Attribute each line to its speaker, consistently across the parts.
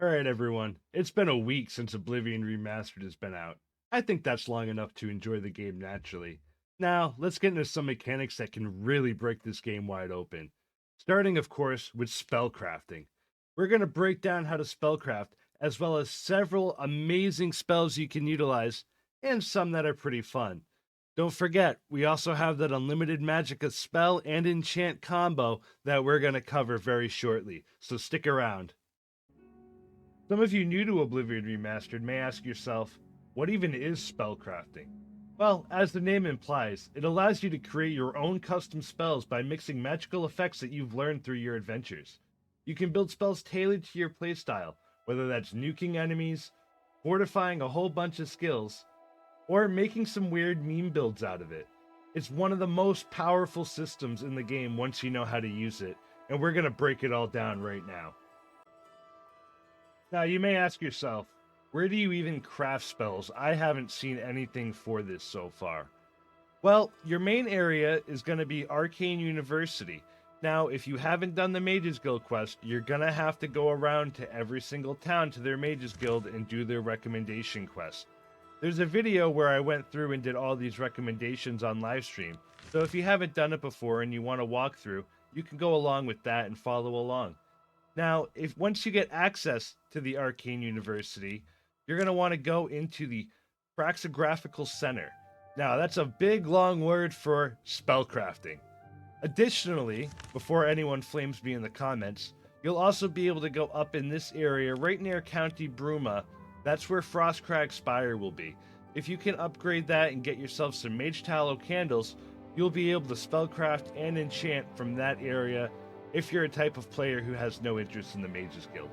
Speaker 1: Alright everyone, it's been a week since Oblivion Remastered has been out. I think that's long enough to enjoy the game naturally. Now, let's get into some mechanics that can really break this game wide open. Starting, of course, with spellcrafting. We're going to break down how to spellcraft, as well as several amazing spells you can utilize, and some that are pretty fun. Don't forget, we also have that unlimited Magicka spell and enchant combo that we're going to cover very shortly, so stick around. Some of you new to Oblivion Remastered may ask yourself, what even is spellcrafting? Well, as the name implies, it allows you to create your own custom spells by mixing magical effects that you've learned through your adventures. You can build spells tailored to your playstyle, whether that's nuking enemies, fortifying a whole bunch of skills, or making some weird meme builds out of it. It's one of the most powerful systems in the game once you know how to use it, and we're going to break it all down right now. Now, you may ask yourself, where do you even craft spells? I haven't seen anything for this so far. Well, your main area is going to be Arcane University. Now, if you haven't done the Mages Guild quest, you're going to have to go around to every single town to their Mages Guild and do their recommendation quest. There's a video where I went through and did all these recommendations on livestream, so if you haven't done it before and you want to walk through, you can go along with that and follow along. Now, if once you get access to the Arcane University, you're going to want to go into the Praxographical Center. Now, that's a big long word for spellcrafting. Additionally, before anyone flames me in the comments, you'll also be able to go up in this area right near County Bruma. That's where Frostcrag Spire will be. If you can upgrade that and get yourself some Mage Tallow candles, you'll be able to spellcraft and enchant from that area if you're a type of player who has no interest in the Mages Guild.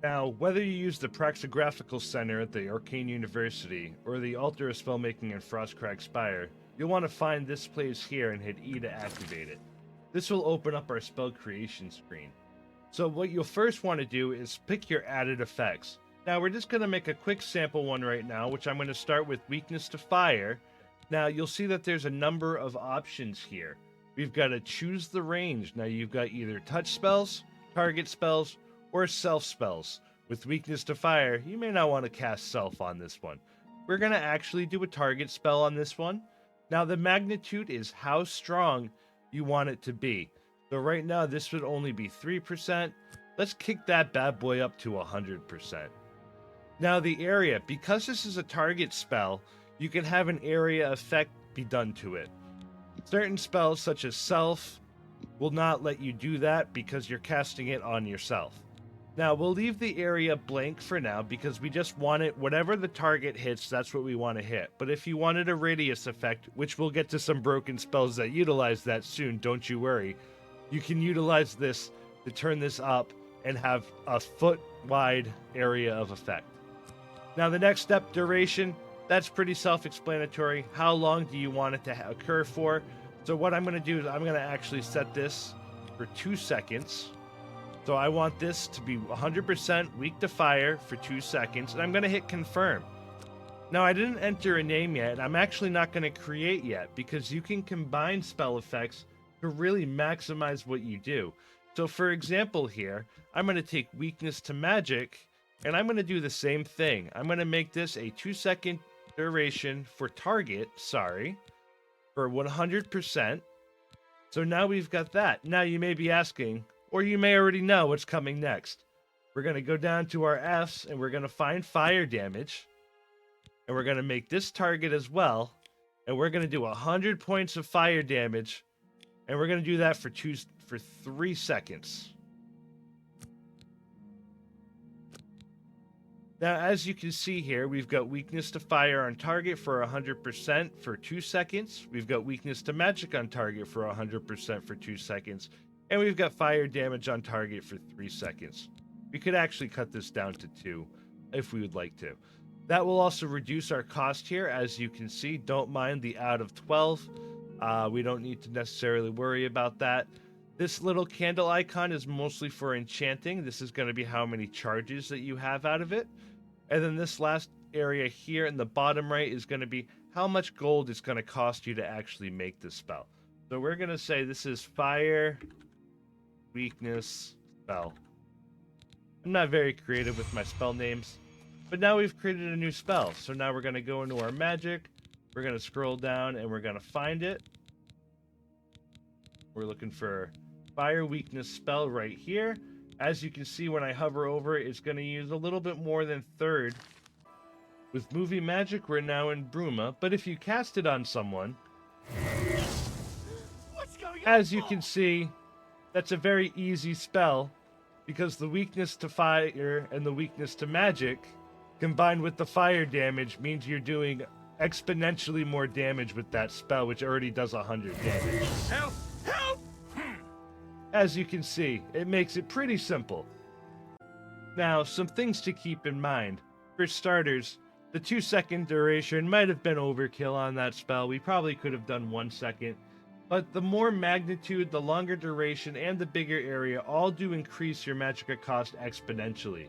Speaker 1: Now, whether you use the Praxographical Center at the Arcane University or the Altar of Spellmaking and Frostcrag Spire, you'll want to find this place here and hit E to activate it. This will open up our spell creation screen. So what you'll first want to do is pick your added effects. Now we're just going to make a quick sample one right now, which I'm going to start with Weakness to Fire. Now you'll see that there's a number of options here. We've got to choose the range. Now you've got either touch spells, target spells, or self spells. With Weakness to Fire, you may not want to cast self on this one. We're going to actually do a target spell on this one. Now the magnitude is how strong you want it to be. So right now this would only be 3%. Let's kick that bad boy up to 100%. Now the area, because this is a target spell, you can have an area effect be done to it. Certain spells such as Self will not let you do that because you're casting it on yourself. Now we'll leave the area blank for now because we just want it, whatever the target hits, that's what we want to hit. But if you wanted a radius effect, which we'll get to some broken spells that utilize that soon, don't you worry, you can utilize this to turn this up and have a foot wide area of effect. Now the next step, duration, that's pretty self-explanatory. How long do you want it to occur for? So what I'm going to do is I'm going to actually set this for 2 seconds. So I want this to be 100% weak to fire for 2 seconds, and I'm going to hit confirm. Now I didn't enter a name yet, and I'm actually not going to create yet because you can combine spell effects to really maximize what you do. So for example here, I'm going to take Weakness to Magic, and I'm going to do the same thing. I'm going to make this a 2-second duration for target, for 100%. So now we've got that. Now you may be asking, or you may already know what's coming next. We're going to go down to our Fs, and we're going to find fire damage, and we're going to make this target as well, and we're going to do 100 points of fire damage, and we're going to do that for 3 seconds. Now, as you can see here, we've got Weakness to Fire on target for 100% for 2 seconds. We've got Weakness to Magic on target for 100% for 2 seconds. And we've got fire damage on target for 3 seconds. We could actually cut this down to 2 if we would like to. That will also reduce our cost here. As you can see, don't mind the out of 12. We don't need to necessarily worry about that. This little candle icon is mostly for enchanting. This is going to be how many charges that you have out of it. And then this last area here in the bottom right is going to be how much gold it's going to cost you to actually make this spell. So we're going to say this is Fire Weakness Spell. I'm not very creative with my spell names, but now we've created a new spell. So now we're going to go into our magic, we're going to scroll down and we're going to find it. We're looking for Fire Weakness spell right here. As you can see, when I hover over it, it's going to use a little bit more than third. With movie magic, we're now in Bruma, but if you cast it on someone, as you can see, that's a very easy spell, because the weakness to fire and the weakness to magic, combined with the fire damage, means you're doing exponentially more damage with that spell, which already does 100 damage.
Speaker 2: Help! Help!
Speaker 1: As you can see, it makes it pretty simple. Now, some things to keep in mind. For starters, the 2-second duration might have been overkill on that spell. We probably could have done 1 second. But the more magnitude, the longer duration, and the bigger area all do increase your magicka cost exponentially.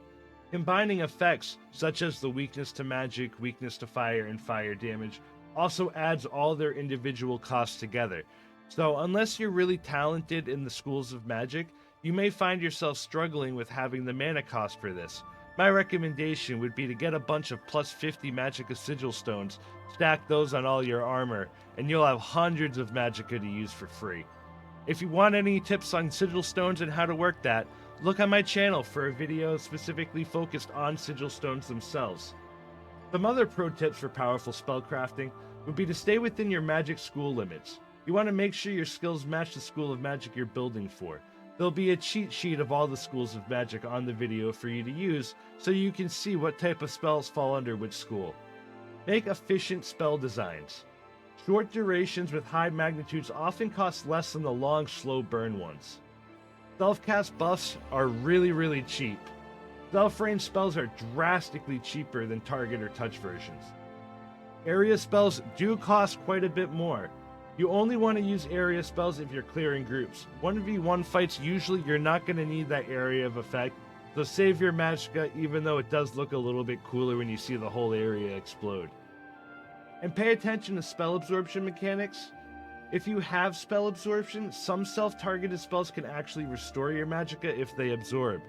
Speaker 1: Combining effects, such as the weakness to magic, weakness to fire, and fire damage, also adds all their individual costs together. So unless you're really talented in the schools of magic, you may find yourself struggling with having the mana cost for this. My recommendation would be to get a bunch of plus 50 Magicka Sigil Stones, stack those on all your armor, and you'll have hundreds of Magicka to use for free. If you want any tips on Sigil Stones and how to work that, look on my channel for a video specifically focused on Sigil Stones themselves. Some other pro tips for powerful spellcrafting would be to stay within your magic school limits. You want to make sure your skills match the school of magic you're building for. There'll be a cheat sheet of all the schools of magic on the video for you to use, so you can see what type of spells fall under which school. Make efficient spell designs. Short durations with high magnitudes often cost less than the long, slow burn ones. Self-cast buffs are really cheap. Self-range spells are drastically cheaper than target or touch versions. Area spells do cost quite a bit more. You only want to use area spells if you're clearing groups. 1v1 fights, usually you're not going to need that area of effect, so save your magicka even though it does look a little bit cooler when you see the whole area explode. And pay attention to spell absorption mechanics. If you have spell absorption, some self-targeted spells can actually restore your magicka if they absorb.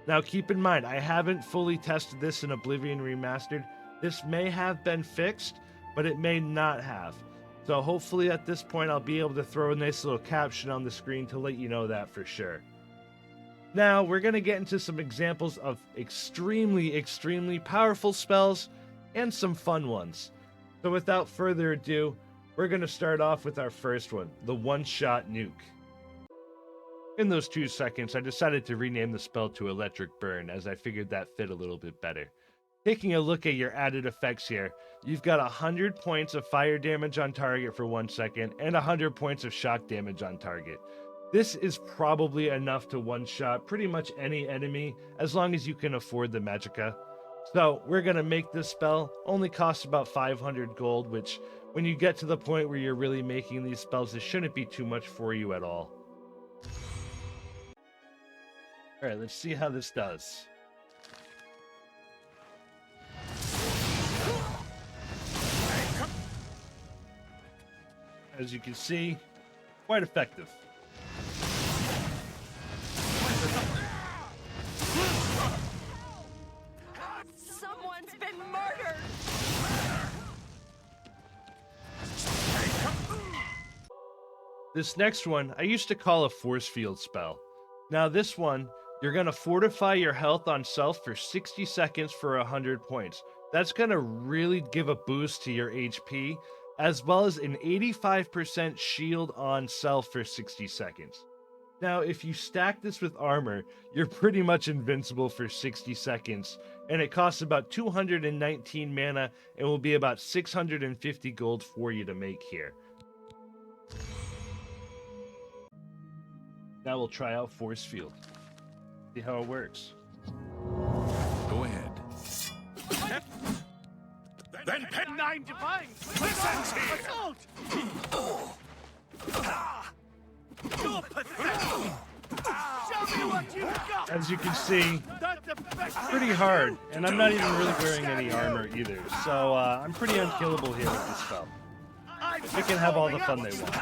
Speaker 1: Now keep in mind, I haven't fully tested this in Oblivion Remastered. This may have been fixed, but it may not have. So hopefully at this point I'll be able to throw a nice little caption on the screen to let you know that for sure. Now we're going to get into some examples of extremely powerful spells and some fun ones. So without further ado, we're going to start off with our first one, the one-shot nuke. In those 2 seconds, I decided to rename the spell to Electric Burn, as I figured that fit a little bit better. Taking a look at your added effects here, you've got 100 points of fire damage on target for 1 second, and 100 points of shock damage on target. This is probably enough to one-shot pretty much any enemy, as long as you can afford the magicka. So, we're going to make this spell, only costs about 500 gold, which, when you get to the point where you're really making these spells, it shouldn't be too much for you at all. Alright, let's see how this does. As you can see, quite effective.
Speaker 3: Someone's been murdered!
Speaker 1: This next one, I used to call a force field spell. Now this one, you're going to fortify your health on self for 60 seconds for 100 points. That's going to really give a boost to your HP, as well as an 85% shield on self for 60 seconds. Now, if you stack this with armor, you're pretty much invincible for 60 seconds, and it costs about 219 mana and will be about 650 gold for you to make here. Now we'll try out Force Field. See how it works.
Speaker 2: Go ahead. Then pen 9 divines! Listen here! Assault! You're pathetic! Show me what you've got!
Speaker 1: As you can see, pretty hard, and I'm not even really wearing any armor either, so I'm pretty unkillable here with this spell. They can have all the fun they want.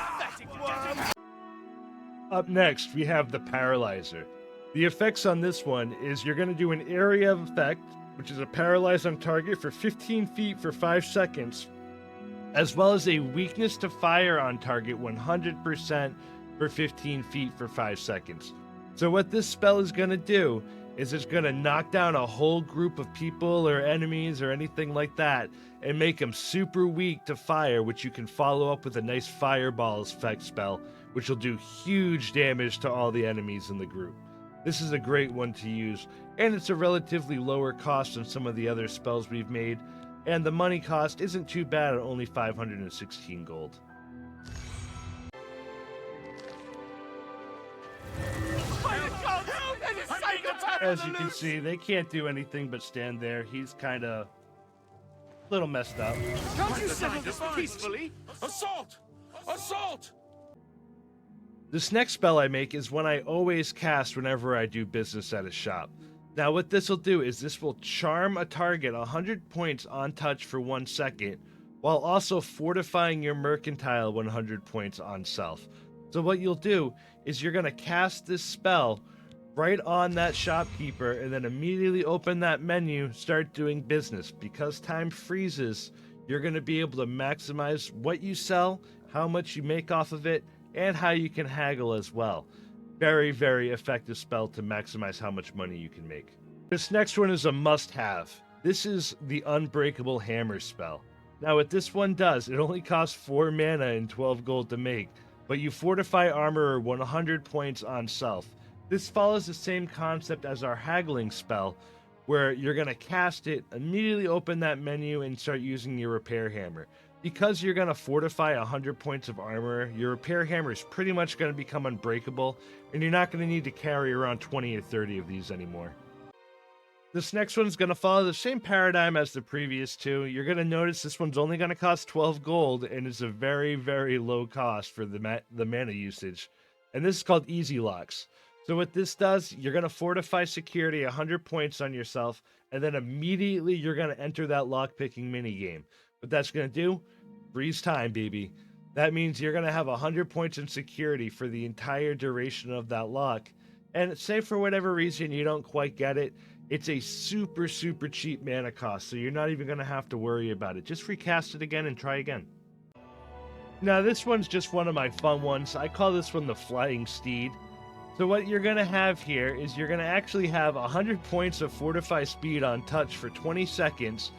Speaker 1: Up next, we have the Paralyzer. The effects on this one is you're going to do an area of effect, which is a paralyze on target for 15 feet for 5 seconds, as well as a weakness to fire on target 100% for 15 feet for 5 seconds. So what this spell is going to do is it's going to knock down a whole group of people or enemies or anything like that and make them super weak to fire, which you can follow up with a nice fireball effect spell, which will do huge damage to all the enemies in the group. This is a great one to use, and it's a relatively lower cost than some of the other spells we've made, and the money cost isn't too bad at only 516 gold. As you can see, they can't do anything but stand there. He's kind of a little messed up.
Speaker 2: Can't you settle this peacefully? Assault! Assault!
Speaker 1: This next spell I make is one I always cast whenever I do business at a shop. Now what this will do is this will charm a target 100 points on touch for 1 second, while also fortifying your mercantile 100 points on self. So what you'll do is you're going to cast this spell right on that shopkeeper and then immediately open that menu, start doing business. Because time freezes, you're going to be able to maximize what you sell, how much you make off of it, and how you can haggle as well. Very, very effective spell to maximize how much money you can make. This next one is a must-have. This is the Unbreakable Hammer spell. Now what this one does, it only costs 4 mana and 12 gold to make, but you fortify armor 100 points on self. This follows the same concept as our haggling spell, where you're going to cast it, immediately open that menu, and start using your repair hammer. Because you're going to fortify 100 points of armor, your repair hammer is pretty much going to become unbreakable, and you're not going to need to carry around 20 or 30 of these anymore. This next one's going to follow the same paradigm as the previous two. You're going to notice this one's only going to cost 12 gold, and it's a very, very low cost for the mana usage. And this is called Easy Locks. So what this does, you're going to fortify security 100 points on yourself, and then immediately you're going to enter that lockpicking minigame. What that's going to do, freeze time, baby. That means you're going to have 100 points in security for the entire duration of that lock. And say for whatever reason you don't quite get it, it's a super, super cheap mana cost, so you're not even going to have to worry about it. Just recast it again and try again. Now this one's just one of my fun ones. I call this one the Flying Steed. So what you're going to have here is you're going to actually have 100 points of Fortify Speed on touch for 20 seconds,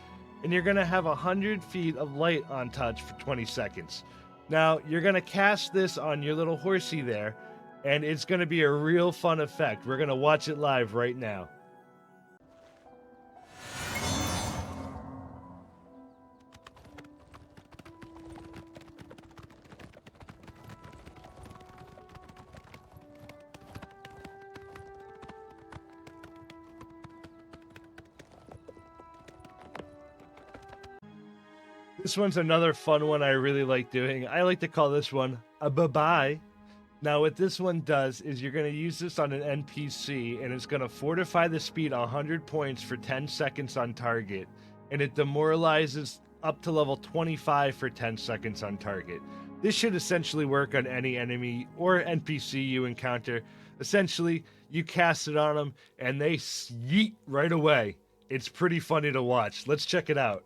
Speaker 1: and you're going to have 100 feet of light on touch for 20 seconds. Now, you're going to cast this on your little horsey there, and it's going to be a real fun effect. We're going to watch it live right now. This one's another fun one I really like doing. I like to call this one a Buh Bye. Now what this one does is you're going to use this on an NPC, and it's going to fortify the speed 100 points for 10 seconds on target, and it demoralizes up to level 25 for 10 seconds on target. This should essentially work on any enemy or NPC you encounter. Essentially, you cast it on them and they yeet right away. It's pretty funny to watch. Let's check it out.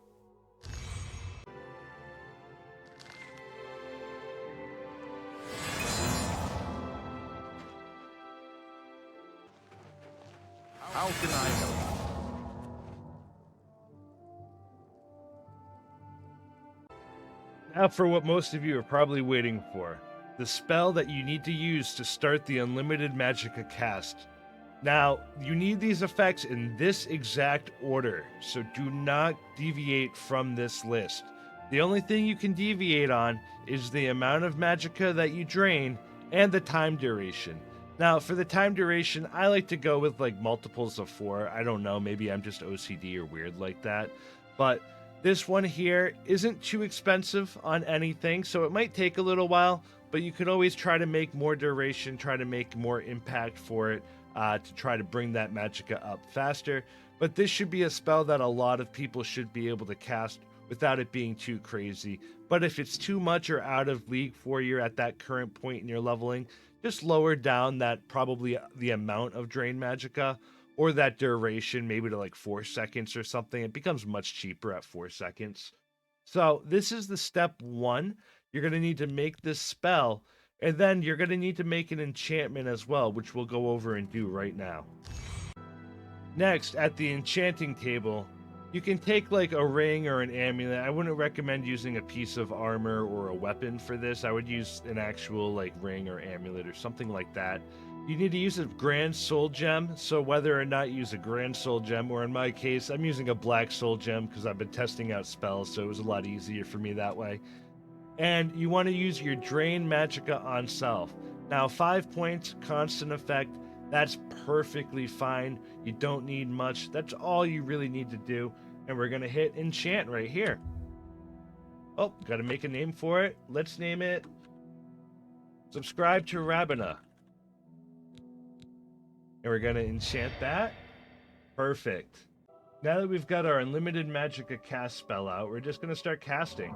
Speaker 2: How can I help?
Speaker 1: Now for what most of you are probably waiting for. The spell that you need to use to start the Unlimited Magicka cast. Now, you need these effects in this exact order, so do not deviate from this list. The only thing you can deviate on is the amount of Magicka that you drain and the time duration. Now, for the time duration, I like to go with like multiples of 4. I don't know, maybe I'm just OCD or weird like that. But this one here isn't too expensive on anything, so it might take a little while, but you could always try to make more duration, try to make more impact for it, to try to bring that Magicka up faster. But this should be a spell that a lot of people should be able to cast without it being too crazy. But if it's too much or out of league for you at that current point in your leveling, just lower down that probably the amount of Drain Magicka or that duration, maybe to like 4 seconds or something. It becomes much cheaper at 4 seconds. So this is the step 1. You're going to need to make this spell, and then you're going to need to make an enchantment as well, which we'll go over and do right now. Next, at the enchanting table, you can take like a ring or an amulet. I wouldn't recommend using a piece of armor or a weapon for this. I would use an actual like ring or amulet or something like that. You need to use a grand soul gem. So whether or not you use a grand soul gem, or in my case, I'm using a black soul gem because I've been testing out spells, so it was a lot easier for me that way. And you want to use your Drain Magicka on self. Now 5 points, constant effect. That's perfectly fine. You don't need much. That's all you really need to do. And we're going to hit enchant right here. Oh, got to make a name for it. Let's name it Subscribe to Rabina. And we're going to enchant that. Perfect. Now that we've got our unlimited Magicka cast spell out, we're just going to start casting.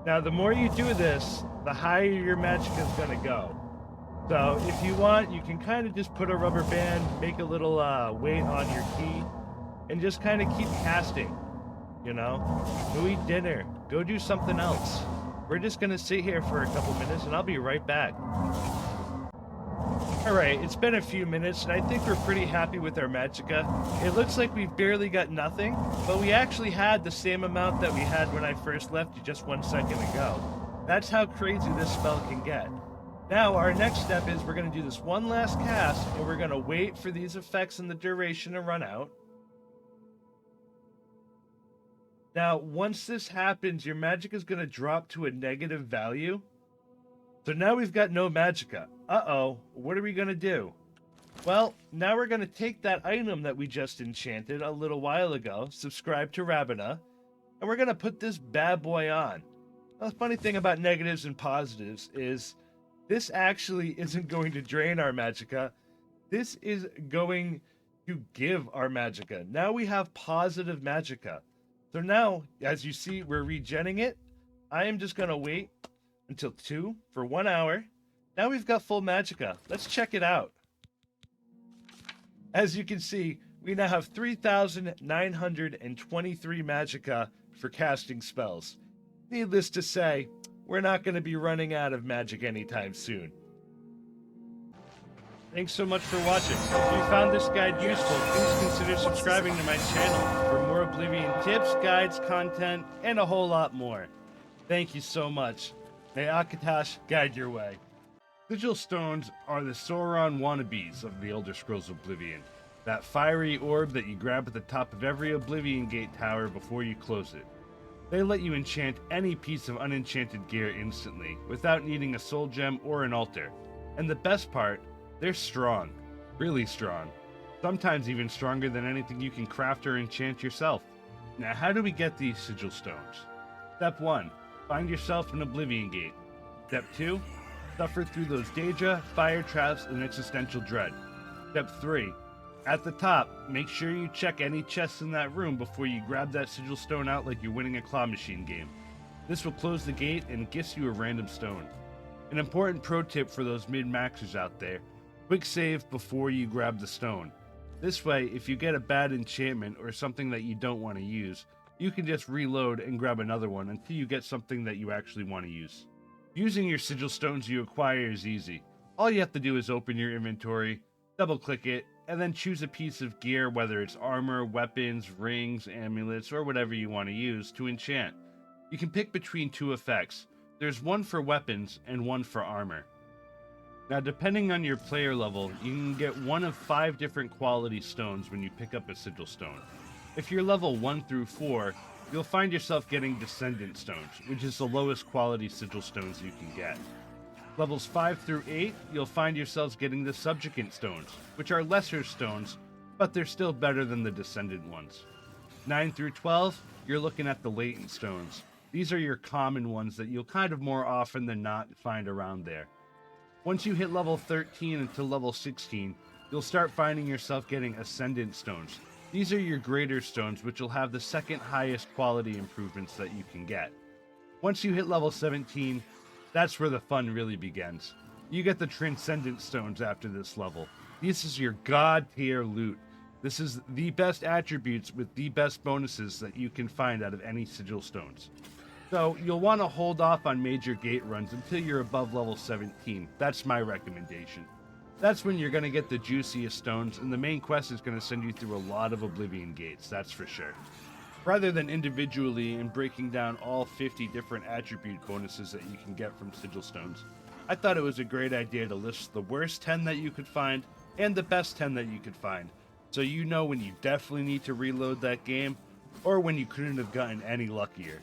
Speaker 1: Now, the more you do this, the higher your Magicka is going to go. So, if you want, you can kind of just put a rubber band, make a little weight on your key, and just kind of keep casting, you know? Go eat dinner. Go do something else. We're just going to sit here for a couple minutes, and I'll be right back. Alright, it's been a few minutes, and I think we're pretty happy with our Magicka. It looks like we've barely got nothing, but we actually had the same amount that we had when I first left you just 1 second ago. That's how crazy this spell can get. Now, our next step is we're going to do this one last cast, and we're going to wait for these effects and the duration to run out. Now, once this happens, your Magicka is going to drop to a negative value. So now we've got no Magicka. Uh-oh, what are we going to do? Well, now we're going to take that item that we just enchanted a little while ago, Subscribe to Rabina, and we're going to put this bad boy on. Now, the funny thing about negatives and positives is this actually isn't going to drain our Magicka. This is going to give our Magicka. Now we have positive Magicka. So now, as you see, we're regenning it. I am just going to wait until 2 for 1 hour. Now we've got full Magicka. Let's check it out. As you can see, we now have 3,923 Magicka for casting spells. Needless to say, we're not going to be running out of magic anytime soon. Thanks so much for watching. If you found this guide useful, please consider subscribing to my channel for more Oblivion tips, guides, content, and a whole lot more. Thank you so much. May Akatosh guide your way. Sigil Stones are the Sauron wannabes of the Elder Scrolls Oblivion. That fiery orb that you grab at the top of every Oblivion Gate tower before you close it. They let you enchant any piece of unenchanted gear instantly, without needing a soul gem or an altar. And the best part, they're strong. Really strong. Sometimes even stronger than anything you can craft or enchant yourself. Now, how do we get these Sigil Stones? Step 1. Find yourself an Oblivion Gate. Step 2. Suffer through those Daedra, fire traps, and existential dread. Step 3. At the top, make sure you check any chests in that room before you grab that Sigil Stone out like you're winning a claw machine game. This will close the gate and gifts you a random stone. An important pro tip for those mid-maxers out there, quick save before you grab the stone. This way, if you get a bad enchantment or something that you don't want to use, you can just reload and grab another one until you get something that you actually want to use. Using your Sigil Stones you acquire is easy. All you have to do is open your inventory, double-click it, and then choose a piece of gear, whether it's armor, weapons, rings, amulets, or whatever you want to use to enchant. You can pick between 2 effects. There's one for weapons and one for armor. Now, depending on your player level, you can get one of 5 different quality stones when you pick up a Sigil Stone. If you're level 1 through 4, you'll find yourself getting Descendant Stones, which is the lowest quality Sigil Stones you can get. Levels 5 through 8, you'll find yourselves getting the Subjugant Stones, which are lesser stones, but they're still better than the Descendant ones. 9 through 12, you're looking at the Latent Stones. These are your common ones that you'll kind of more often than not find around there. Once you hit level 13 until level 16, you'll start finding yourself getting Ascendant Stones. These are your greater stones, which will have the second highest quality improvements that you can get. Once you hit level 17, that's where the fun really begins. You get the Transcendent Stones after this level. This is your god tier loot. This is the best attributes with the best bonuses that you can find out of any Sigil Stones. So you'll want to hold off on major gate runs until you're above level 17. That's my recommendation. That's when you're going to get the juiciest stones, and the main quest is going to send you through a lot of Oblivion gates, that's for sure. Rather than individually and breaking down all 50 different attribute bonuses that you can get from Sigil Stones, I thought it was a great idea to list the worst 10 that you could find and the best 10 that you could find, so you know when you definitely need to reload that game or when you couldn't have gotten any luckier.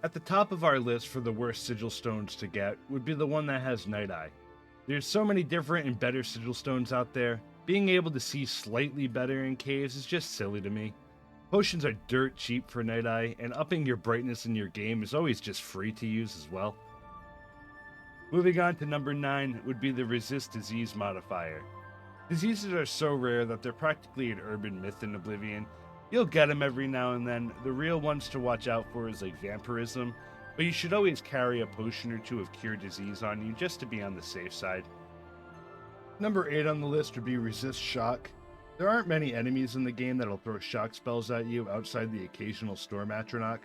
Speaker 1: At the top of our list for the worst Sigil Stones to get would be the one that has Night Eye. There's so many different and better Sigil Stones out there. Being able to see slightly better in caves is just silly to me. Potions are dirt cheap for Night Eye, and upping your brightness in your game is always just free to use as well. Moving on to number 9 would be the Resist Disease modifier. Diseases are so rare that they're practically an urban myth in Oblivion. You'll get them every now and then. The real ones to watch out for is like vampirism, but you should always carry a potion or two of Cure Disease on you just to be on the safe side. Number 8 on the list would be Resist Shock. There aren't many enemies in the game that'll throw shock spells at you outside the occasional Storm Atronach.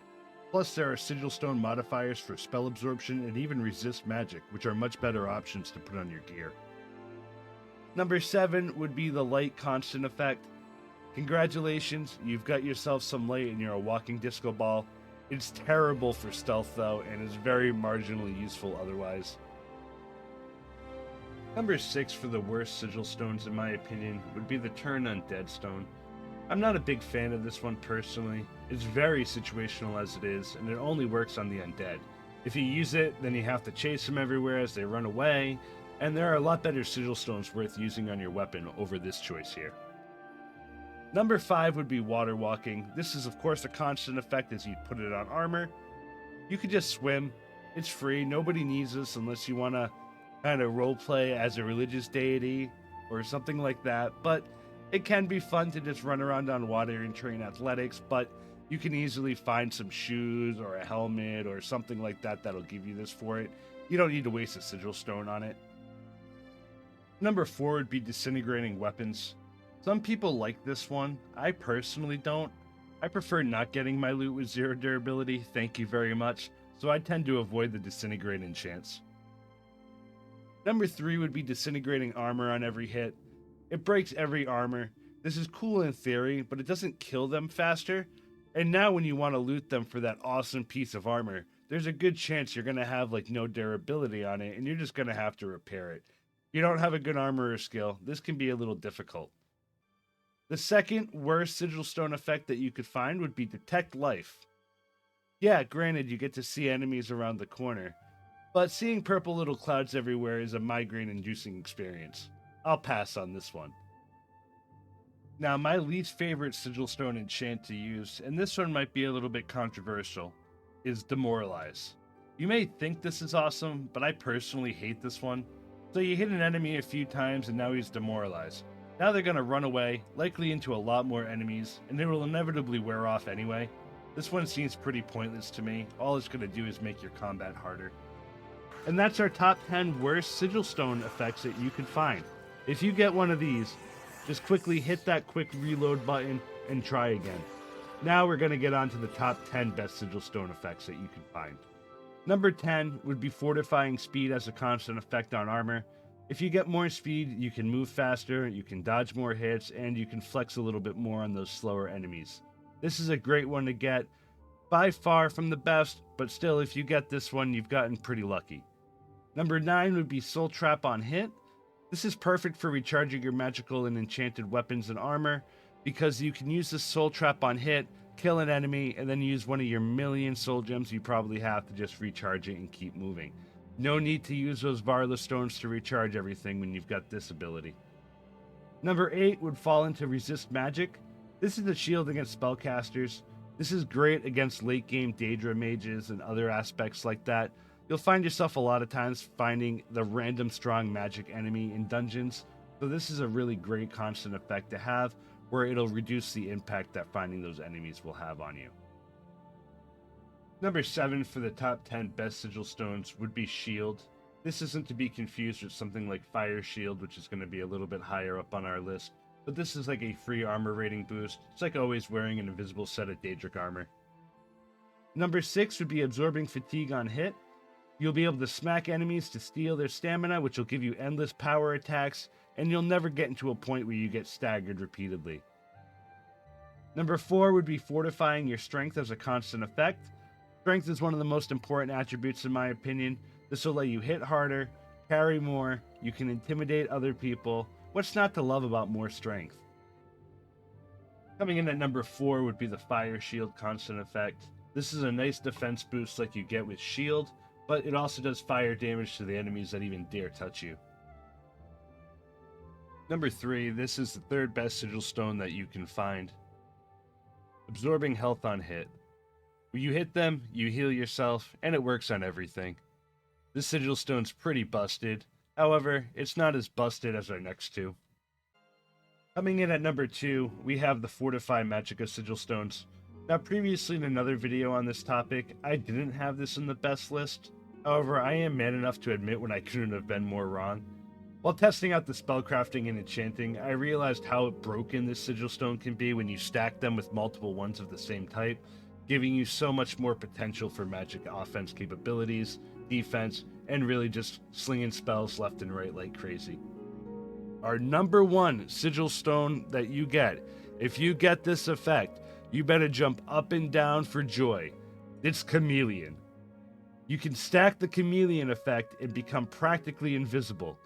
Speaker 1: Plus there are Sigil Stone modifiers for spell absorption and even resist magic, which are much better options to put on your gear. Number 7 would be the Light Constant effect. Congratulations, you've got yourself some light and you're a walking disco ball. It's terrible for stealth though, and is very marginally useful otherwise. Number 6 for the worst Sigil Stones in my opinion would be the Turn Undead Stone. I'm not a big fan of this one personally. It's very situational as it is, and it only works on the undead. If you use it, then you have to chase them everywhere as they run away, and there are a lot better Sigil Stones worth using on your weapon over this choice here. Number 5 would be Water Walking. This is of course a constant effect as you put it on armor. You could just swim. It's free. Nobody needs this unless you want to kind of roleplay as a religious deity or something like that, but it can be fun to just run around on water and train athletics, but you can easily find some shoes or a helmet or something like that that'll give you this for it. You don't need to waste a Sigil Stone on it. Number 4 would be Disintegrating Weapons. Some people like this one. I personally don't. I prefer not getting my loot with 0 durability, thank you very much, so I tend to avoid the Disintegrate enchants. Number 3 would be Disintegrating Armor on every hit. It breaks every armor. This is cool in theory, but it doesn't kill them faster. And now when you want to loot them for that awesome piece of armor, there's a good chance you're going to have like no durability on it, and you're just going to have to repair it. If you don't have a good armorer skill, this can be a little difficult. The second worst Sigil Stone effect that you could find would be Detect Life. Yeah, granted you get to see enemies around the corner, but seeing purple little clouds everywhere is a migraine-inducing experience. I'll pass on this one. Now, my least favorite Sigil Stone enchant to use, and this one might be a little bit controversial, is Demoralize. You may think this is awesome, but I personally hate this one. So you hit an enemy a few times and now he's demoralized. Now they're going to run away, likely into a lot more enemies, and it will inevitably wear off anyway. This one seems pretty pointless to me. All it's going to do is make your combat harder. And that's our top 10 worst Sigil Stone effects that you can find. If you get one of these, just quickly hit that quick reload button and try again. Now we're going to get on to the top 10 best Sigil Stone effects that you can find. Number 10 would be Fortifying Speed as a constant effect on armor. If you get more speed, you can move faster, you can dodge more hits, and you can flex a little bit more on those slower enemies. This is a great one to get, by far from the best, but still if you get this one, you've gotten pretty lucky. Number 9 would be Soul Trap on hit. This is perfect for recharging your magical and enchanted weapons and armor, because you can use this Soul Trap on hit, kill an enemy, and then use one of your million soul gems you probably have to just recharge it and keep moving. No need to use those Varla stones to recharge everything when you've got this ability. Number 8 would fall into Resist Magic. This is a shield against spellcasters. This is great against late game Daedra mages and other aspects like that. You'll find yourself a lot of times finding the random strong magic enemy in dungeons, so this is a really great constant effect to have, where it'll reduce the impact that finding those enemies will have on you. Number 7 for the top 10 best sigil stones would be Shield. This isn't to be confused with something like Fire Shield, which is going to be a little bit higher up on our list, but this is like a free armor rating boost. It's like always wearing an invisible set of Daedric armor. Number 6 would be Absorbing Fatigue on hit. You'll be able to smack enemies to steal their stamina, which will give you endless power attacks, and you'll never get into a point where you get staggered repeatedly. Number 4 would be Fortifying your strength as a constant effect. Strength is one of the most important attributes in my opinion. This will let you hit harder, carry more, you can intimidate other people. What's not to love about more strength? Coming in at number 4 would be the Fire Shield constant effect. This is a nice defense boost like you get with Shield, but it also does fire damage to the enemies that even dare touch you. Number 3, this is the third best sigil stone that you can find. Absorbing health on hit. When you hit them, you heal yourself, and it works on everything. This sigil stone's pretty busted, however, it's not as busted as our next two. Coming in at number 2, we have the Fortify Magicka sigil stones. Now previously in another video on this topic, I didn't have this in the best list. However, I am man enough to admit when I couldn't have been more wrong. While testing out the Spellcrafting and Enchanting, I realized how broken this sigil stone can be when you stack them with multiple ones of the same type, giving you so much more potential for magic offense capabilities, defense, and really just slinging spells left and right like crazy. Our number 1 sigil stone that you get, if you get this effect, you better jump up and down for joy. It's Chameleon. You can stack the Chameleon effect and become practically invisible.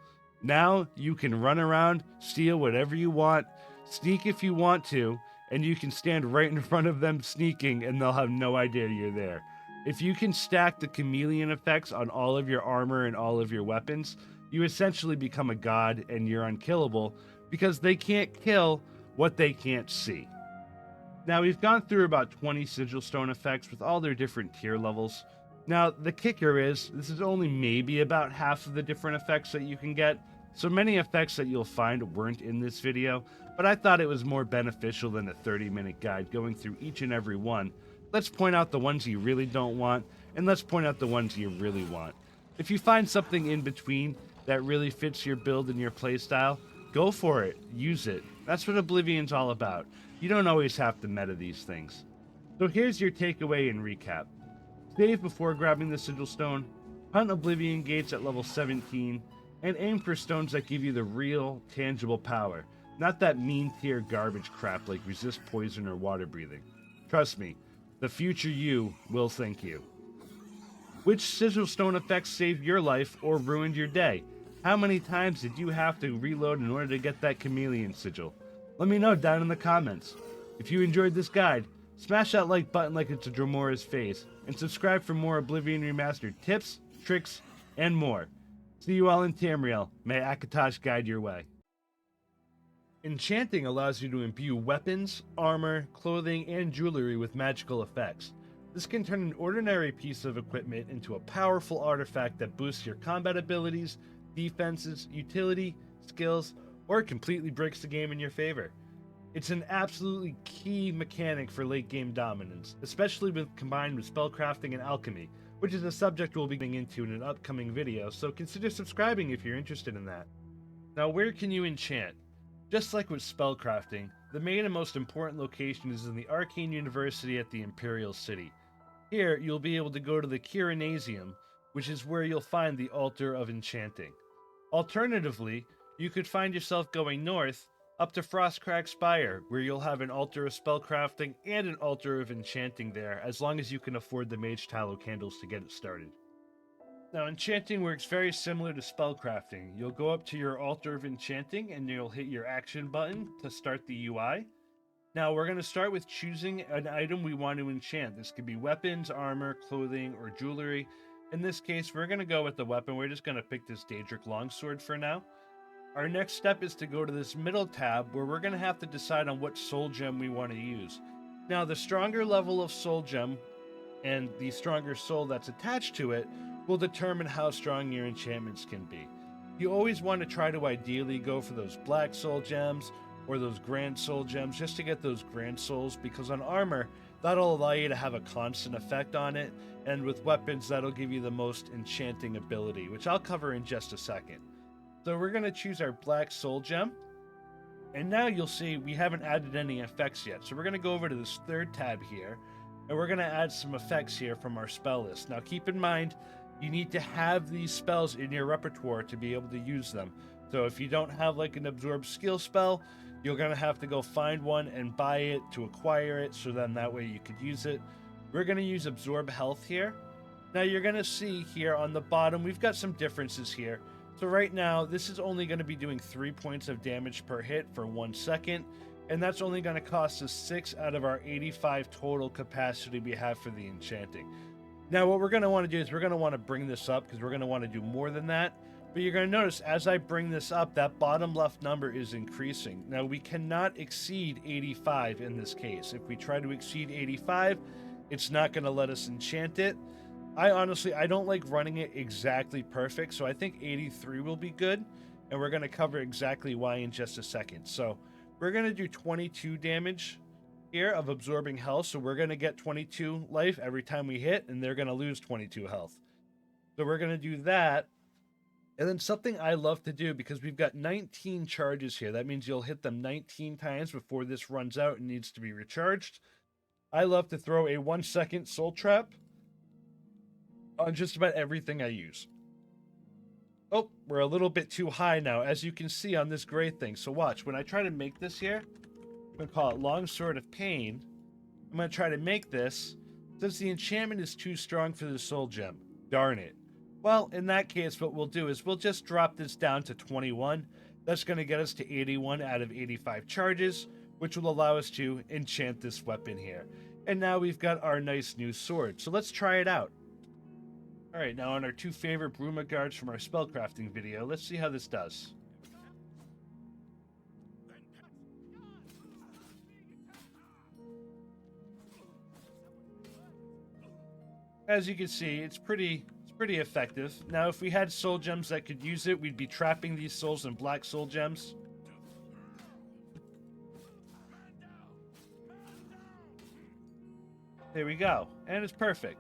Speaker 1: Now you can run around, steal whatever you want, sneak if you want to, and you can stand right in front of them sneaking and they'll have no idea you're there. If you can stack the Chameleon effects on all of your armor and all of your weapons, you essentially become a god and you're unkillable because they can't kill what they can't see. Now we've gone through about 20 sigil stone effects with all their different tier levels. Now the kicker is, this is only maybe about half of the different effects that you can get, so many effects that you'll find weren't in this video, but I thought it was more beneficial than a 30-minute guide going through each and every one. Let's point out the ones you really don't want, and let's point out the ones you really want. If you find something in between that really fits your build and your playstyle, go for it, use it. That's what Oblivion's all about. You don't always have to meta these things. So here's your takeaway and recap. Save before grabbing the sigil stone, hunt Oblivion gates at level 17, and aim for stones that give you the real, tangible power, not that mean tier garbage crap like resist poison or water breathing. Trust me, the future you will thank you. Which sigil stone effects saved your life or ruined your day? How many times did you have to reload in order to get that Chameleon sigil? Let me know down in the comments. If you enjoyed this guide, smash that like button like it's a Dramora's face, and subscribe for more Oblivion Remastered tips, tricks, and more. See you all in Tamriel. May Akatosh guide your way. Enchanting allows you to imbue weapons, armor, clothing, and jewelry with magical effects. This can turn an ordinary piece of equipment into a powerful artifact that boosts your combat abilities, defenses, utility, skills, or completely breaks the game in your favor. It's an absolutely key mechanic for late game dominance, especially combined with spellcrafting and alchemy, which is a subject we'll be getting into in an upcoming video, so consider subscribing if you're interested in that. Now, where can you enchant? Just like with spellcrafting, the main and most important location is in the Arcane University at the Imperial City. Here, you'll be able to go to the Kirinasium, which is where you'll find the Altar of Enchanting. Alternatively, you could find yourself going north up to Frostcrack Spire, where you'll have an Altar of Spellcrafting and an Altar of Enchanting there, as long as you can afford the Mage Tallow candles to get it started. Now, Enchanting works very similar to Spellcrafting. You'll go up to your Altar of Enchanting and you'll hit your action button to start the UI. Now, we're going to start with choosing an item we want to enchant. This could be weapons, armor, clothing, or jewelry. In this case, we're going to go with the weapon. We're just going to pick this Daedric Longsword for now. Our next step is to go to this middle tab where we're going to have to decide on what soul gem we want to use. Now, the stronger level of soul gem and the stronger soul that's attached to it will determine how strong your enchantments can be. You always want to try to ideally go for those black soul gems or those grand soul gems just to get those grand souls, because on armor, that'll allow you to have a constant effect on it, and with weapons, that'll give you the most enchanting ability, which I'll cover in just a second. So we're going to choose our black soul gem, and now you'll see we haven't added any effects yet. So we're going to go over to this third tab here, and we're going to add some effects here from our spell list. Now keep in mind, you need to have these spells in your repertoire to be able to use them. So if you don't have like an absorb skill spell, you're going to have to go find one and buy it to acquire it, so then that way you could use it. We're going to use absorb health here. Now you're going to see here on the bottom, we've got some differences here. So right now, this is only going to be doing 3 points of damage per hit for 1 second, and that's only going to cost us 6 out of our 85 total capacity we have for the enchanting. Now what we're going to want to do is we're going to want to bring this up, because we're going to want to do more than that. But you're going to notice as I bring this up, that bottom left number is increasing. Now we cannot exceed 85 in this case. If we try to exceed 85, it's not going to let us enchant it. I don't like running it exactly perfect, so I think 83 will be good, and we're going to cover exactly why in just a second. So we're going to do 22 damage here of absorbing health, so we're going to get 22 life every time we hit, and they're going to lose 22 health. So we're going to do that, and then something I love to do, because we've got 19 charges here, that means you'll hit them 19 times before this runs out and needs to be recharged. I love to throw a 1 second soul trap on just about everything I use. Oh, we're a little bit too high now, as you can see on this gray thing. So watch, when I try to make this here, I'm going to call it Longsword of Pain. I'm going to try to make this, since the enchantment is too strong for the soul gem. Darn it. Well, in that case, what we'll do is we'll just drop this down to 21. That's going to get us to 81 out of 85 charges, which will allow us to enchant this weapon here. And now we've got our nice new sword. So let's try it out. Alright, now on our 2 favorite Bruma guards from our spellcrafting video, let's see how this does. As you can see, it's pretty effective. Now, if we had soul gems that could use it, we'd be trapping these souls in black soul gems. There we go, and it's perfect.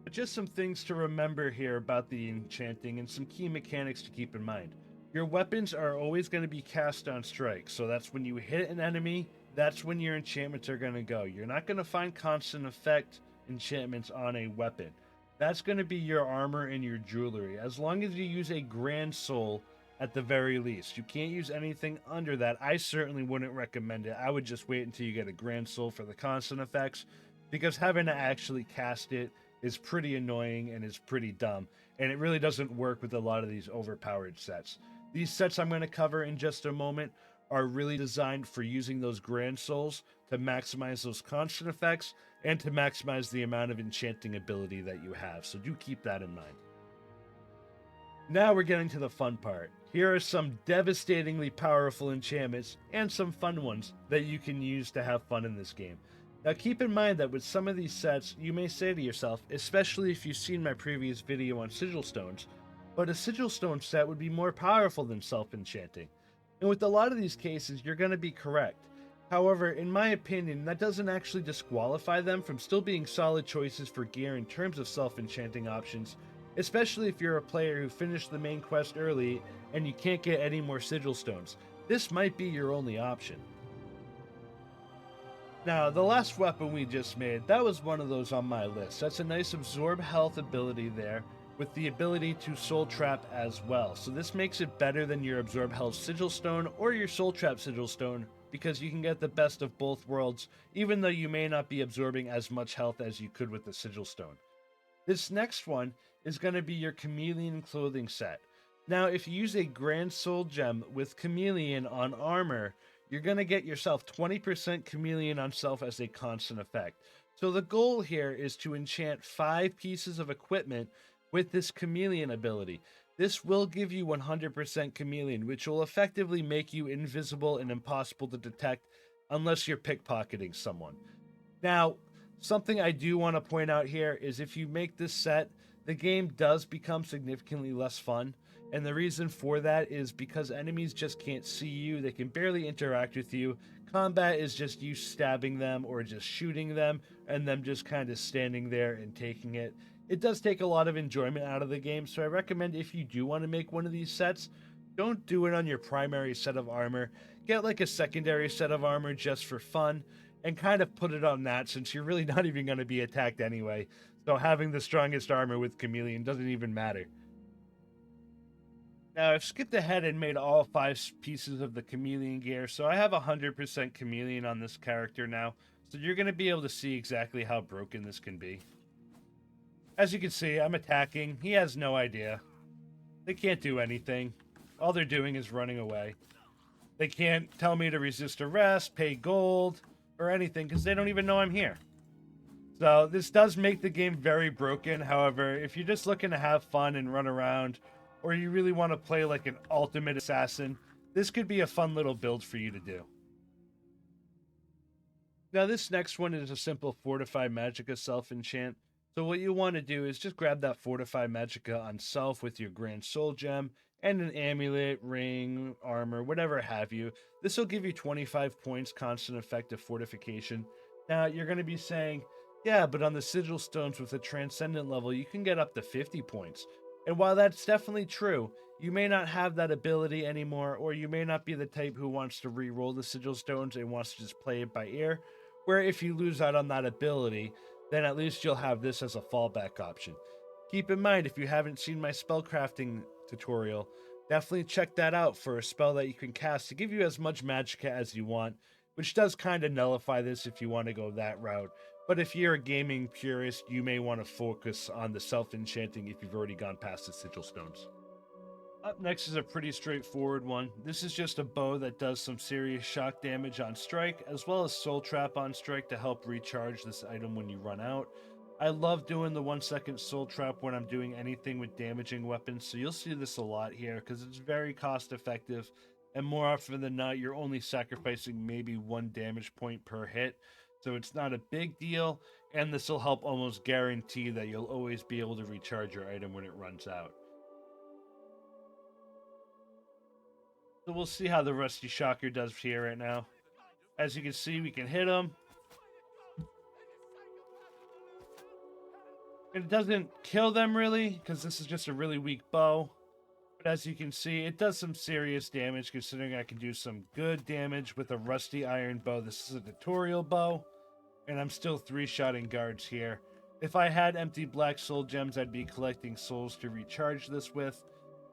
Speaker 1: But just some things to remember here about the enchanting and some key mechanics to keep in mind. Your weapons are always going to be cast on strike, so that's when you hit an enemy, that's when your enchantments are going to go. You're not going to find constant effect enchantments on a weapon. That's going to be your armor and your jewelry, as long as you use a grand soul at the very least. You can't use anything under that. I certainly wouldn't recommend it. I would just wait until you get a grand soul for the constant effects, because having to actually cast it is pretty annoying and is pretty dumb, and it really doesn't work with a lot of these overpowered sets. These sets I'm going to cover in just a moment are really designed for using those grand souls to maximize those constant effects and to maximize the amount of enchanting ability that you have, so do keep that in mind. Now we're getting to the fun part. Here are some devastatingly powerful enchantments and some fun ones that you can use to have fun in this game. Now keep in mind that with some of these sets, you may say to yourself, especially if you've seen my previous video on Sigil Stones, but a Sigil Stone set would be more powerful than self-enchanting. And with a lot of these cases, you're going to be correct. However, in my opinion, that doesn't actually disqualify them from still being solid choices for gear in terms of self-enchanting options, especially if you're a player who finished the main quest early and you can't get any more Sigil Stones. This might be your only option. Now, the last weapon we just made, that was one of those on my list. That's a nice absorb health ability there, with the ability to soul trap as well. So this makes it better than your absorb health Sigil Stone or your soul trap Sigil Stone, because you can get the best of both worlds, even though you may not be absorbing as much health as you could with the Sigil Stone. This next one is going to be your Chameleon clothing set. Now, if you use a Grand Soul Gem with Chameleon on armor, you're going to get yourself 20% Chameleon on self as a constant effect. So the goal here is to enchant 5 pieces of equipment with this Chameleon ability. This will give you 100% Chameleon, which will effectively make you invisible and impossible to detect unless you're pickpocketing someone. Now, something I do want to point out here is if you make this set, the game does become significantly less fun. And the reason for that is because enemies just can't see you, they can barely interact with you. Combat is just you stabbing them or just shooting them, and them just kind of standing there and taking it. It does take a lot of enjoyment out of the game, so I recommend if you do want to make one of these sets, don't do it on your primary set of armor. Get like a secondary set of armor just for fun, and kind of put it on that since you're really not even going to be attacked anyway. So having the strongest armor with Chameleon doesn't even matter. Now, I've skipped ahead and made all 5 pieces of the Chameleon gear, so I have 100% Chameleon on this character now, so you're going to be able to see exactly how broken this can be. As you can see, I'm attacking. He has no idea. They can't do anything. All they're doing is running away. They can't tell me to resist arrest, pay gold, or anything, because they don't even know I'm here. So this does make the game very broken. However, if you're just looking to have fun and run around, or you really want to play like an ultimate assassin, this could be a fun little build for you to do. Now this next one is a simple Fortify Magicka self-enchant. So what you want to do is just grab that Fortify Magicka on self with your Grand Soul Gem and an amulet, ring, armor, whatever have you. This will give you 25 points constant effective fortification. Now you're going to be saying, yeah, but on the Sigil Stones with the Transcendent level, you can get up to 50 points. And while that's definitely true, you may not have that ability anymore, or you may not be the type who wants to re-roll the Sigil Stones and wants to just play it by ear, where if you lose out on that ability, then at least you'll have this as a fallback option. Keep in mind, if you haven't seen my spellcrafting tutorial, definitely check that out for a spell that you can cast to give you as much magicka as you want, which does kind of nullify this if you want to go that route. But if you're a gaming purist, you may want to focus on the self-enchanting if you've already gone past the Sigil Stones. Up next is a pretty straightforward one. This is just a bow that does some serious shock damage on strike, as well as soul trap on strike to help recharge this item when you run out. I love doing the 1-second soul trap when I'm doing anything with damaging weapons, so you'll see this a lot here because it's very cost effective, and more often than not, you're only sacrificing maybe 1 damage point per hit. So it's not a big deal, and this will help almost guarantee that you'll always be able to recharge your item when it runs out. So we'll see how the Rusty Shocker does here right now. As you can see, we can hit him. And it doesn't kill them really, because this is just a really weak bow. But as you can see, it does some serious damage, considering I can do some good damage with a rusty iron bow. This is a tutorial bow, and I'm still 3-shotting guards here. If I had empty black soul gems, I'd be collecting souls to recharge this with.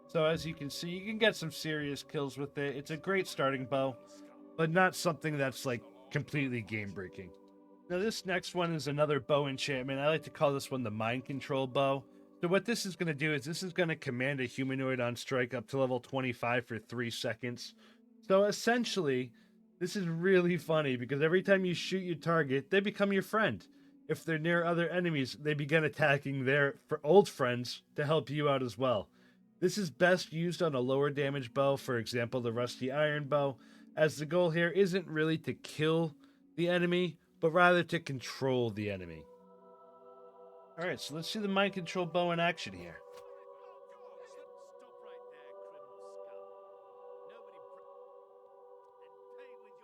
Speaker 1: So as you can see, you can get some serious kills with it. It's a great starting bow, but not something that's like completely game-breaking. Now this next one is another bow enchantment. I like to call this one the Mind Control Bow. So what this is going to do is this is going to command a humanoid on strike up to level 25 for 3 seconds. So essentially, this is really funny because every time you shoot your target, they become your friend. If they're near other enemies, they begin attacking their old friends to help you out as well. This is best used on a lower damage bow, for example, the Rusty Iron Bow, as the goal here isn't really to kill the enemy, but rather to control the enemy. Alright, so let's see the Mind Control Bow in action here.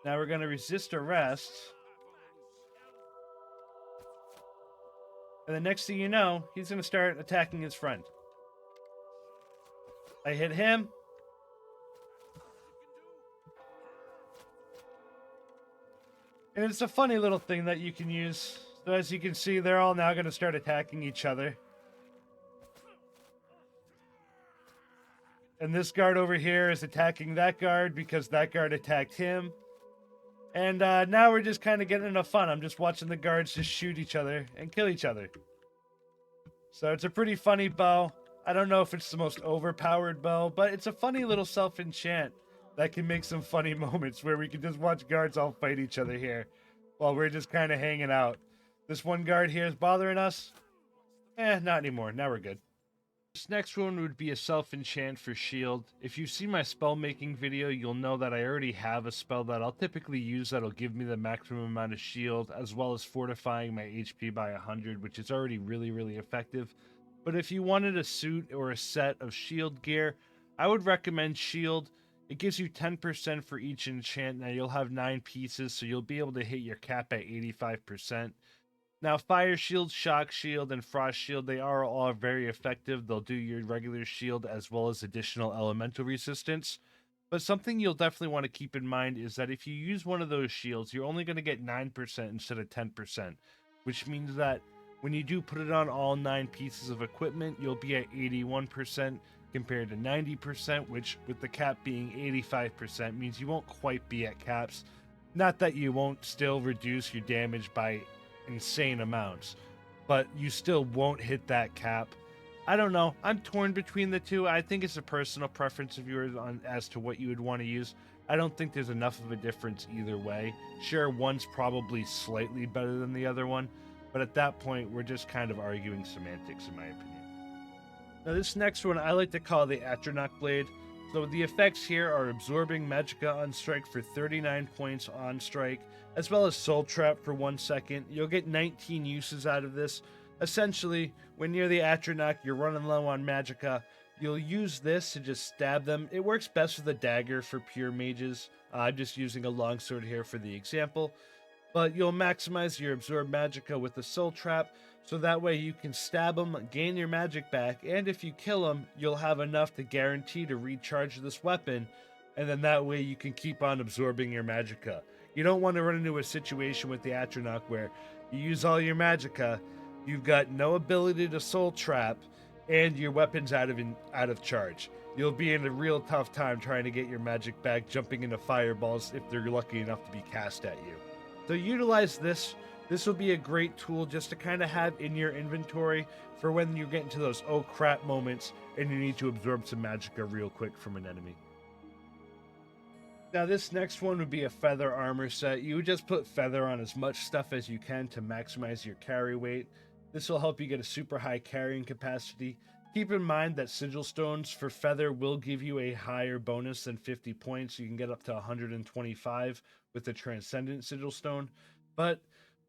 Speaker 1: Now we're going to resist arrest. And the next thing you know, he's going to start attacking his friend. I hit him. And it's a funny little thing that you can use. So as you can see, they're all now going to start attacking each other. And this guard over here is attacking that guard because that guard attacked him. And now we're just kind of getting enough fun. I'm just watching the guards just shoot each other and kill each other. So it's a pretty funny bow. I don't know if it's the most overpowered bow, but it's a funny little self-enchant that can make some funny moments where we can just watch guards all fight each other here while we're just kind of hanging out. This one guard here is bothering us. Not anymore. Now we're good. This next one would be a self-enchant for shield. If you see my spellmaking video, you'll know that I already have a spell that I'll typically use that'll give me the maximum amount of shield, as well as fortifying my HP by 100, which is already really, really effective. But if you wanted a suit or a set of shield gear, I would recommend shield. It gives you 10% for each enchant. Now you'll have 9 pieces, so you'll be able to hit your cap at 85%. Now fire shield, shock shield, and frost shield, they are all very effective. They'll do your regular shield as well as additional elemental resistance. But something you'll definitely want to keep in mind is that if you use one of those shields, you're only going to get 9% instead of 10%, which means that when you do put it on all 9 pieces of equipment, you'll be at 81% compared to 90%, which with the cap being 85% means you won't quite be at caps. Not that you won't still reduce your damage by insane amounts, but you still won't hit that cap. I don't know. I'm torn between the two. I think it's a personal preference of yours on as to what you would want to use. I don't think there's enough of a difference either way. Sure, one's probably slightly better than the other one, but at that point, we're just kind of arguing semantics, in my opinion. Now, this next one I like to call the Atronach Blade. So the effects here are absorbing Magicka on strike for 39 points on strike, as well as Soul Trap for 1 second. You'll get 19 uses out of this. Essentially, when near the Atronach, you're running low on Magicka. You'll use this to just stab them. It works best with a dagger for pure mages. I'm just using a longsword here for the example. But you'll maximize your absorb Magicka with the Soul Trap, so that way you can stab them, gain your magic back, and if you kill them, you'll have enough to guarantee to recharge this weapon, and then that way you can keep on absorbing your Magicka. You don't want to run into a situation with the Atronach where you use all your Magicka, you've got no ability to Soul Trap, and your weapon's out of charge. You'll be in a real tough time trying to get your magic back, jumping into fireballs if they're lucky enough to be cast at you. So utilize this. This will be a great tool just to kind of have in your inventory for when you get into those oh crap moments and you need to absorb some Magicka real quick from an enemy. Now this next one would be a feather armor set. You would just put feather on as much stuff as you can to maximize your carry weight. This will help you get a super high carrying capacity. Keep in mind that Sigil Stones for feather will give you a higher bonus than 50 points. You can get up to 125 with the Transcendent Sigil Stone. But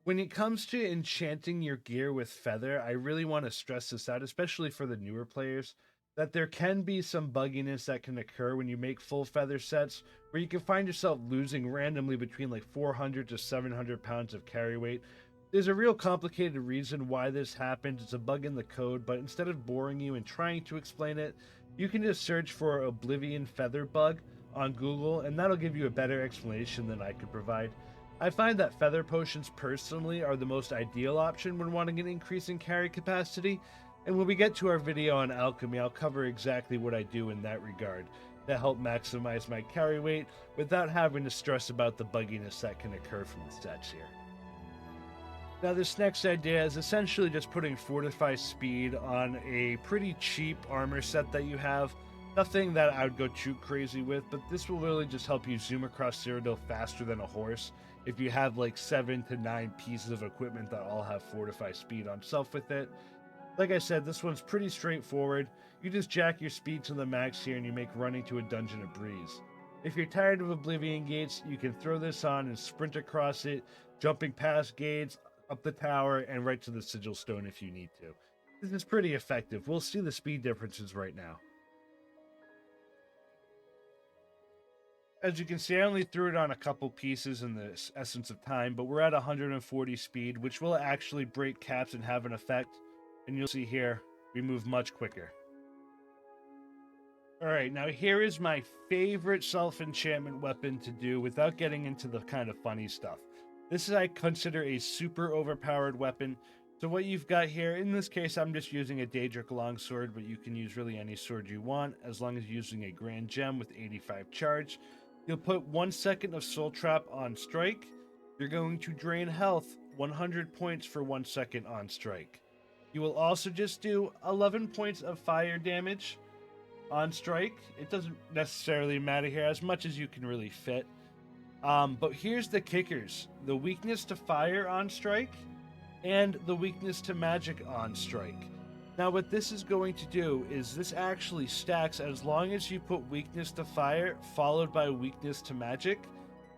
Speaker 1: when it comes to enchanting your gear with feather, I really want to stress this out, especially for the newer players, that there can be some bugginess that can occur when you make full feather sets, where you can find yourself losing randomly between like 400 to 700 pounds of carry weight. There's a real complicated reason why this happens. It's a bug in the code, but instead of boring you and trying to explain it, you can just search for Oblivion feather bug on Google, and that'll give you a better explanation than I could provide. I find that feather potions personally are the most ideal option when wanting an increase in carry capacity, and when we get to our video on alchemy, I'll cover exactly what I do in that regard to help maximize my carry weight without having to stress about the bugginess that can occur from the stats here. Now this next idea is essentially just putting Fortify Speed on a pretty cheap armor set that you have. Nothing that I would go too crazy with, but this will really just help you zoom across Cyrodiil faster than a horse if you have like 7 to 9 pieces of equipment that all have Fortify Speed on self with it. Like I said, this one's pretty straightforward. You just jack your speed to the max here and you make running to a dungeon a breeze. If you're tired of Oblivion gates, you can throw this on and sprint across it, jumping past gates, up the tower, and right to the Sigil Stone if you need to. This is pretty effective. We'll see the speed differences right now. As you can see, I only threw it on a couple pieces in the essence of time, but we're at 140 speed, which will actually break caps and have an effect. And you'll see here, we move much quicker. Alright, now here is my favorite self-enchantment weapon to do without getting into the kind of funny stuff. This is, I consider, a super overpowered weapon. So what you've got here, in this case, I'm just using a Daedric longsword, but you can use really any sword you want, as long as you're using a Grand Gem with 85 charge. You'll put 1 second of Soul Trap on strike. You're going to drain health 100 points for 1 second on strike. You will also just do 11 points of fire damage on strike. It doesn't necessarily matter here, as much as you can really fit. But here's the kickers. The weakness to fire on strike and the weakness to magic on strike. Now what this is going to do is this actually stacks as long as you put weakness to fire followed by weakness to magic.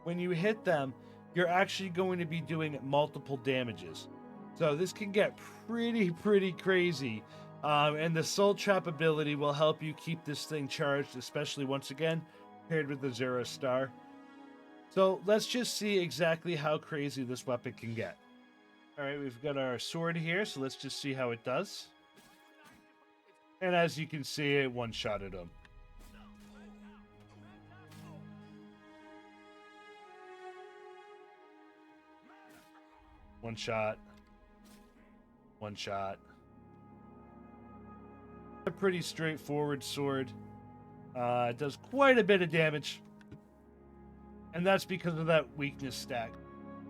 Speaker 1: When you hit them, you're actually going to be doing multiple damages. So this can get pretty crazy And the Soul Trap ability will help you keep this thing charged, especially once again, paired with the 0-star. So let's just see exactly how crazy this weapon can get. Alright, we've got our sword here, so let's just see how it does. And as you can see, it one-shotted him. One shot. One shot. A pretty straightforward sword. It does quite a bit of damage. And that's because of that weakness stack.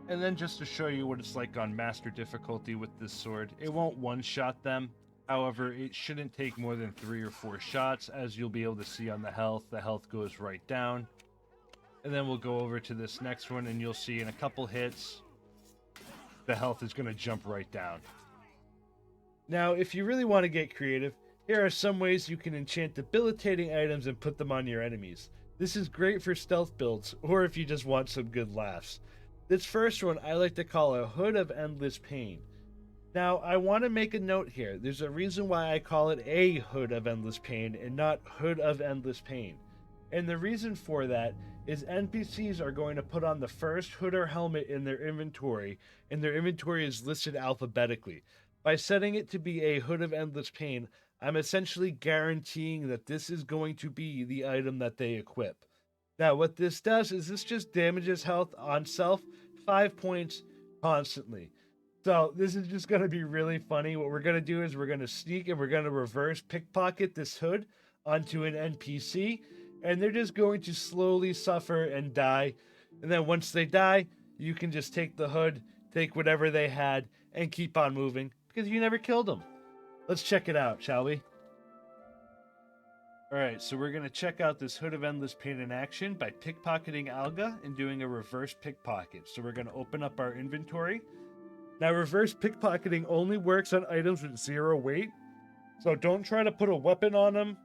Speaker 1: And then just to show you what it's like on master difficulty with this sword, it won't one-shot them. However, it shouldn't take more than 3 or 4 shots, as you'll be able to see on the health. The health goes right down. And then we'll go over to this next one, and you'll see in a couple hits, the health is going to jump right down. Now, if you really want to get creative, here are some ways you can enchant debilitating items and put them on your enemies. This is great for stealth builds, or if you just want some good laughs. This first one I like to call a Hood of Endless Pain. Now, I want to make a note here. There's a reason why I call it a Hood of Endless Pain and not Hood of Endless Pain. And the reason for that is NPCs are going to put on the first hood or helmet in their inventory, and their inventory is listed alphabetically. By setting it to be a Hood of Endless Pain, I'm essentially guaranteeing that this is going to be the item that they equip. Now, what this does is this just damages health on self 5 points constantly. So this is just going to be really funny. What we're going to do is we're going to sneak and we're going to reverse pickpocket this hood onto an NPC, and they're just going to slowly suffer and die. And then once they die, you can just take the hood, take whatever they had, and keep on moving because you never killed them. Let's check it out, shall we? Alright, so we're going to check out this Hood of Endless Pain in action by pickpocketing Alga and doing a reverse pickpocket. So we're going to open up our inventory. Now, reverse pickpocketing only works on items with 0 weight. So don't try to put a weapon on them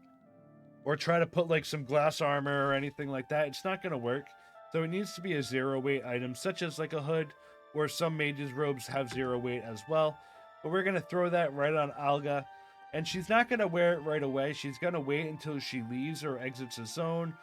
Speaker 1: or try to put like some glass armor or anything like that. It's not going to work. So it needs to be a 0 weight item, such as like a hood, or some mages' robes have 0 weight as well. But we're going to throw that right on Alga. And she's not going to wear it right away. She's going to wait until she leaves or exits a zone,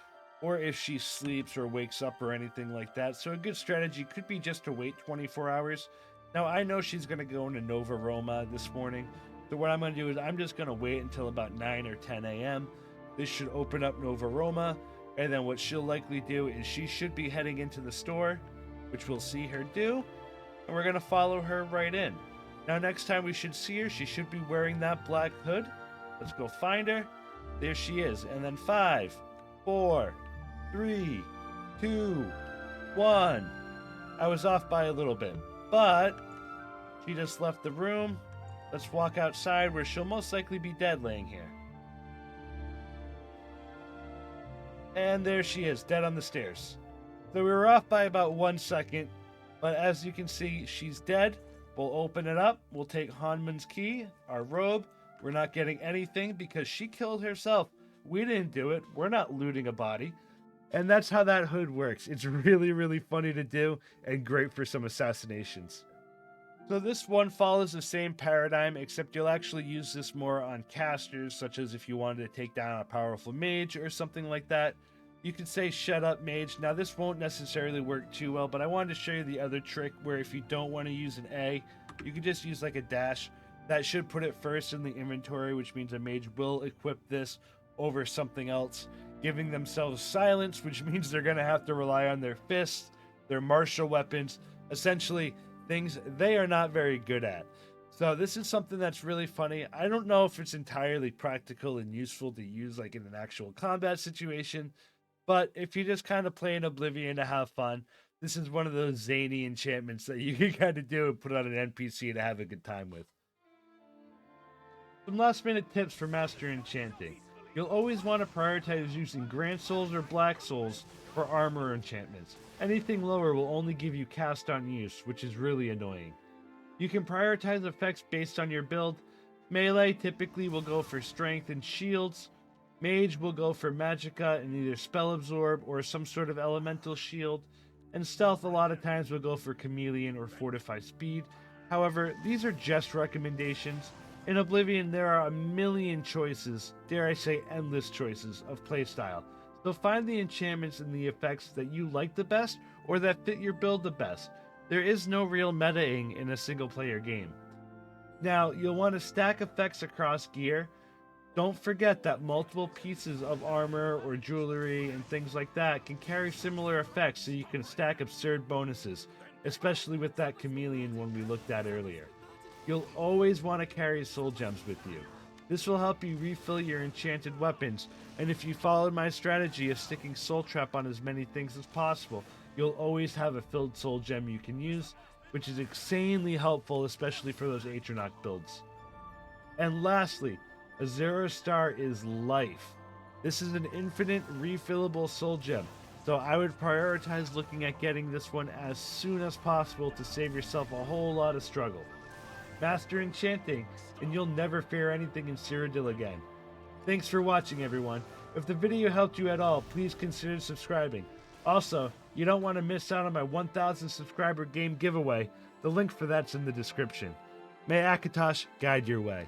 Speaker 1: or if she sleeps or wakes up or anything like that. So a good strategy could be just to wait 24 hours. Now, I know she's going to go into Nova Roma this morning. So what I'm going to do is I'm just going to wait until about 9 or 10 a.m. This should open up Nova Roma. And then what she'll likely do is she should be heading into the store, which we'll see her do. And we're going to follow her right in. Now, next time we should see her, she should be wearing that black hood. Let's go find her. There she is. And then 5, 4, 3, 2, 1. I was off by a little bit, but she just left the room. Let's walk outside where she'll most likely be dead laying here. And there she is, dead on the stairs. So we were off by about 1 second, but as you can see, she's dead. We'll open it up. We'll take Hanman's key, our robe. We're not getting anything because she killed herself. We didn't do it. We're not looting a body. And that's how that hood works. It's really, really funny to do and great for some assassinations. So this one follows the same paradigm, except you'll actually use this more on casters, such as if you wanted to take down a powerful mage or something like that. You could say shut up mage. Now this won't necessarily work too well, but I wanted to show you the other trick where if you don't want to use an A, you can just use like a dash. That should put it first in the inventory, which means a mage will equip this over something else, giving themselves silence, which means they're going to have to rely on their fists, their martial weapons, essentially things they are not very good at. So this is something that's really funny. I don't know if it's entirely practical and useful to use like in an actual combat situation, but if you're just kind of playing Oblivion to have fun, this is one of those zany enchantments that you can kind of do and put on an NPC to have a good time with. Some last minute tips for Master Enchanting. You'll always want to prioritize using Grand Souls or Black Souls for armor enchantments. Anything lower will only give you cast on use, which is really annoying. You can prioritize effects based on your build. Melee typically will go for strength and shields. Mage will go for Magicka and either Spell Absorb or some sort of elemental shield. And Stealth a lot of times will go for Chameleon or Fortify Speed. However, these are just recommendations, In Oblivion, there are a million choices, dare I say endless choices, of playstyle. So find the enchantments and the effects that you like the best or that fit your build the best. There is no real metaing in a single player game. Now, you'll want to stack effects across gear. Don't forget that multiple pieces of armor or jewelry and things like that can carry similar effects, so you can stack absurd bonuses, especially with that Chameleon one we looked at earlier. You'll always want to carry soul gems with you. This will help you refill your enchanted weapons, and if you followed my strategy of sticking Soul Trap on as many things as possible, you'll always have a filled soul gem you can use, which is insanely helpful, especially for those Atronach builds. And lastly, a 0-star is life. This is an infinite refillable soul gem, so I would prioritize looking at getting this one as soon as possible to save yourself a whole lot of struggle. Master Enchanting, and you'll never fear anything in Cyrodiil again. Thanks for watching, everyone. If the video helped you at all, please consider subscribing. Also, you don't want to miss out on my 1,000 subscriber game giveaway. The link for that's in the description. May Akatosh guide your way.